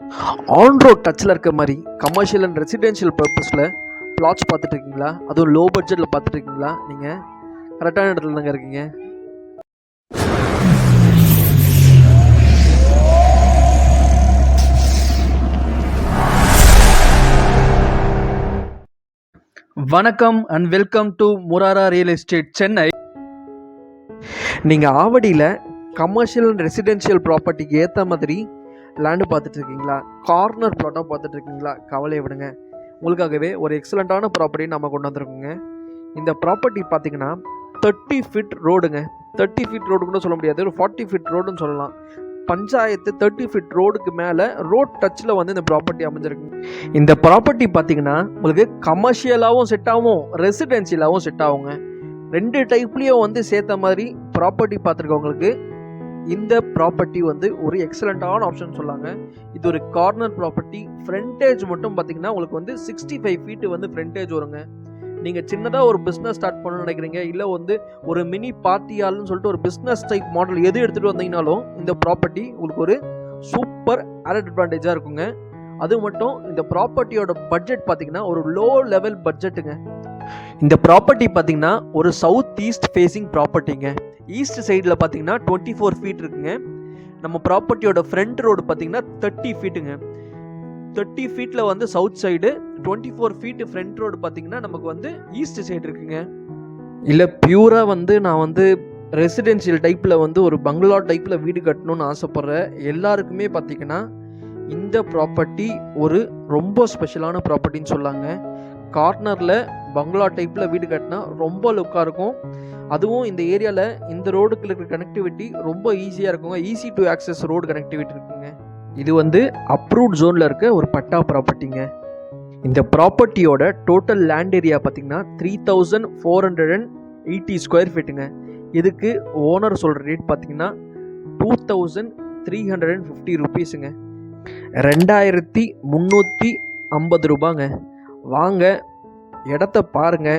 On road டச்சில் இருக்க மாதிரி commercial and residential பர்பஸில் plots பார்த்துட்டு இருக்கீங்களா? அதுவும் லோ பட்ஜெட்டில் பார்த்துட்டு இருக்கீங்களா? நீங்கள் கரெக்டான இடத்துல தாங்க இருக்கீங்க. வணக்கம் and welcome to Murara real estate Chennai. நீங்கள் ஆவடியில் கமர்ஷியல் அண்ட் ரெசிடென்ஷியல் ப்ராப்பர்ட்டிக்கு ஏற்ற மாதிரி லேண்டு பார்த்துட்டு இருக்கீங்களா? கார்னர் பிளாட்டாக பார்த்துட்டு இருக்கீங்களா? கவலையை விடுங்க, உங்களுக்காகவே ஒரு எக்ஸலண்ட்டான ப்ராப்பர்ட்டி நம்ம கொண்டு வந்திருக்கோங்க. இந்த ப்ராப்பர்ட்டி பார்த்தீங்கன்னா 30 ஃபீட் ரோடுங்க. 30 ஃபீட் ரோடு கூட சொல்ல முடியாது, ஒரு 40 ஃபீட் ரோடுன்னு சொல்லலாம். பஞ்சாயத்து 30 ஃபீட் ரோடுக்கு மேலே ரோட் டச்சில் வந்து இந்த ப்ராப்பர்ட்டி அமைஞ்சிருக்கு. இந்த ப்ராப்பர்ட்டி பார்த்தீங்கன்னா உங்களுக்கு கமர்ஷியலாகவும் செட் ஆகும், ரெசிடென்ஷியலாகவும் செட் ஆகுங்க. ரெண்டு டைப்லேயும் வந்து சேர்த்த மாதிரி ப்ராப்பர்ட்டி பார்த்துருக்கவங்களுக்கு இந்த ப்ராப்பர்ட்டி வந்து ஒரு எக்ஸலண்ட்டான ஆப்ஷன் சொல்லாங்க. இது ஒரு கார்னர் ப்ராப்பர்ட்டி. ஃப்ரண்டேஜ் மட்டும் பார்த்தீங்கன்னா உங்களுக்கு வந்து 65 ஃபீட்டு வந்து ஃப்ரண்டேஜ் வருங்க. நீங்கள் சின்னதாக ஒரு பிஸ்னஸ் ஸ்டார்ட் பண்ணணும்னு நினைக்கிறீங்க, இல்லை வந்து ஒரு மினி பார்ட்டி ஹால்னு சொல்லிட்டு ஒரு பிஸ்னஸ் டைப் மாடல் எது எடுத்துகிட்டு வந்தீங்கனாலும் இந்த ப்ராப்பர்ட்டி உங்களுக்கு ஒரு சூப்பர் ஆடட் அட்வான்டேஜாக இருக்குங்க. அது மட்டும் இந்த ப்ராப்பர்ட்டியோட பட்ஜெட் பார்த்தீங்கன்னா ஒரு லோ லெவல் பட்ஜெட்டுங்க. இந்த ப்ராப்பர்ட்டி பார்த்தீங்கன்னா ஒரு சவுத் ஈஸ்ட் ஃபேஸிங் ப்ராப்பர்ட்டிங்க. ஈஸ்ட் சைடில் பார்த்தீங்கன்னா 24 ஃபீட் இருக்குங்க. நம்ம ப்ராப்பர்ட்டியோட ஃப்ரண்ட் ரோடு பார்த்தீங்கன்னா 30 ஃபீட்டுங்க. 30 ஃபீட்டில் வந்து south side, 24 feet front road பார்த்தீங்கன்னா நமக்கு வந்து ஈஸ்ட் சைடு இருக்குங்க. இல்லை பியூராக வந்து நான் வந்து ரெசிடென்ஷியல் டைப்பில் வந்து ஒரு பங்களா டைப்பில் வீடு கட்டணும்னு ஆசைப்பட்ற எல்லாருக்குமே பார்த்தீங்கன்னா இந்த ப்ராப்பர்ட்டி ஒரு ரொம்ப ஸ்பெஷலான ப்ராப்பர்ட்டின்னு சொல்லாங்க. கார்னரில் பங்களா டைப்பில் வீடு கட்டினா ரொம்ப லுக்காக இருக்கும். அதுவும் இந்த ஏரியாவில் இந்த ரோடுக்கு இருக்கிற கனெக்டிவிட்டி ரொம்ப ஈஸியாக இருக்குங்க. Easy to access road connectivity இருக்குங்க. இது வந்து அப்ரூவ்ட் ஜோனில் இருக்க ஒரு பட்டா ப்ராப்பர்ட்டிங்க. இந்த ப்ராப்பர்ட்டியோட டோட்டல் லேண்ட் ஏரியா பார்த்தீங்கன்னா 3480 ஸ்கொயர் ஃபீட்டுங்க. இதுக்கு ஓனர் சொல்கிற ரேட் பார்த்தீங்கன்னா 2350 ருபீஸுங்க. 2350 ரூபாங்க. வாங்க, இடத்த பாருங்க,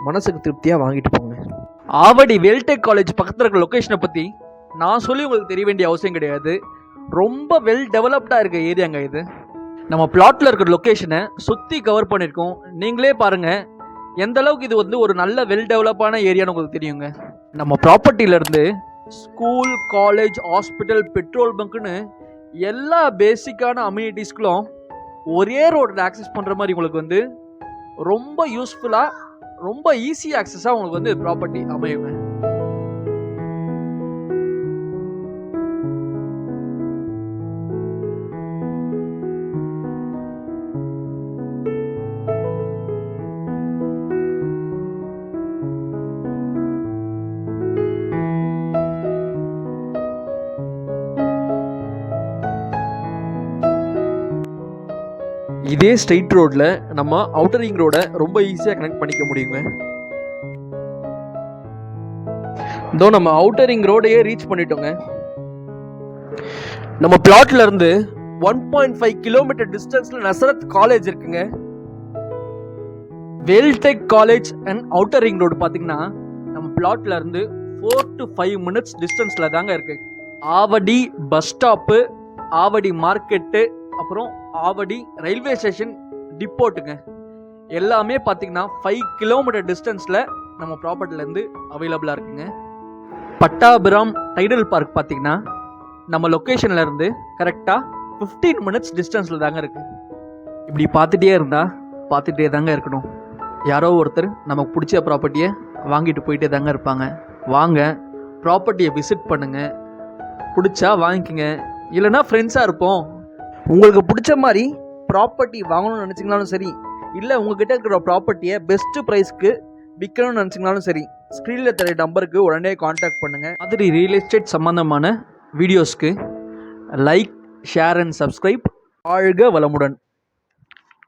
மனசுக்கு திருப்தியாக வாங்கிட்டு போங்க. ஆவடி வேல்டெக் காலேஜ் பக்கத்தில் இருக்கிற லொக்கேஷனை பற்றி நான் சொல்லி உங்களுக்கு தெரிய வேண்டிய அவசியம் கிடையாது. ரொம்ப வெல் டெவலப்டாக இருக்க ஏரியாங்க இது. நம்ம பிளாட்டில் இருக்கிற லொக்கேஷனை சுற்றி கவர் பண்ணியிருக்கோம். நீங்களே பாருங்கள் எந்த அளவுக்கு இது வந்து ஒரு நல்ல வெல் டெவலப்பான ஏரியான்னு உங்களுக்கு தெரியுங்க. நம்ம ப்ராப்பர்ட்டியிலேருந்து ஸ்கூல், காலேஜ், ஹாஸ்பிட்டல், பெட்ரோல் பங்க்குன்னு எல்லா பேசிக்கான அம்யூனிட்டிஸ்களும் ஒரே ரோடில் ஆக்சஸ் பண்ணுற மாதிரி உங்களுக்கு வந்து ரொம்ப யூஸ்ஃபுல்லாக, ரொம்ப ஈஸி ஆக்சஸாக உங்களுக்கு வந்து ப்ராப்பர்ட்டி அமையுங்க. இதே ஸ்ட்ரெயிட் ரோட்ல நம்ம அவுட்டர் ரிங் ரோட ரொம்ப ஈஸியாக கனெக்ட் பண்ணிக்க முடியுங்க. இதோ நம்ம அவுட்டர் ரிங் ரோடையே ரீச் பண்ணிட்டோங்க. நம்ம பிளாட்ல இருந்து 1.5 கிலோமீட்டர் டிஸ்டன்ஸ்ல நசரத் காலேஜ் இருக்குங்க. Vel Tech college and outer ring road பார்த்தீங்கன்னா நம்ம பிளாட்ல இருந்து 4 to 5 மினிட்ஸ் டிஸ்டன்ஸ்ல தாங்க இருக்கு. Avadi bus stop, Avadi market, அப்புறம் ஆவடி ரயில்வே ஸ்டேஷன் டிப்போட்டுங்க, எல்லாமே பார்த்தீங்கன்னா 5 கிலோமீட்டர் டிஸ்டன்ஸில் நம்ம ப்ராப்பர்ட்டிலேருந்து அவைலபிளாக இருக்குங்க. பட்டாபிராம் டைடல் பார்க் பார்த்தீங்கன்னா நம்ம லொக்கேஷன்லேருந்து கரெக்டாக 15 மினிட்ஸ் டிஸ்டன்ஸில் தாங்க இருக்குது. இப்படி பார்த்துட்டே தாங்க இருக்கணும். யாரோ ஒருத்தர் நமக்கு பிடிச்ச ப்ராப்பர்ட்டியை வாங்கிட்டு போயிட்டே தாங்க இருப்பாங்க. வாங்க, ப்ராப்பர்ட்டியை விசிட் பண்ணுங்கள், பிடிச்சா வாங்கிக்கோங்க, இல்லைனா ஃப்ரெண்ட்ஸாக இருப்போம். உங்களுக்கு பிடிச்ச மாதிரி ப்ராப்பர்ட்டி வாங்கணும்னு நினச்சிங்கனாலும் சரி, இல்லை உங்ககிட்ட இருக்கிற ப்ராப்பர்ட்டியை பெஸ்ட்டு ப்ரைஸ்க்கு விற்கணும்னு நினச்சிங்கனாலும் சரி, ஸ்க்ரீனில் தெரிய நம்பருக்கு உடனே காண்டாக்ட் பண்ணுங்கள். மாதிரி ரியல் எஸ்டேட் சம்மந்தமான வீடியோஸ்க்கு லைக், ஷேர் அண்ட் சப்ஸ்கிரைப். வாழ்க வளமுடன்.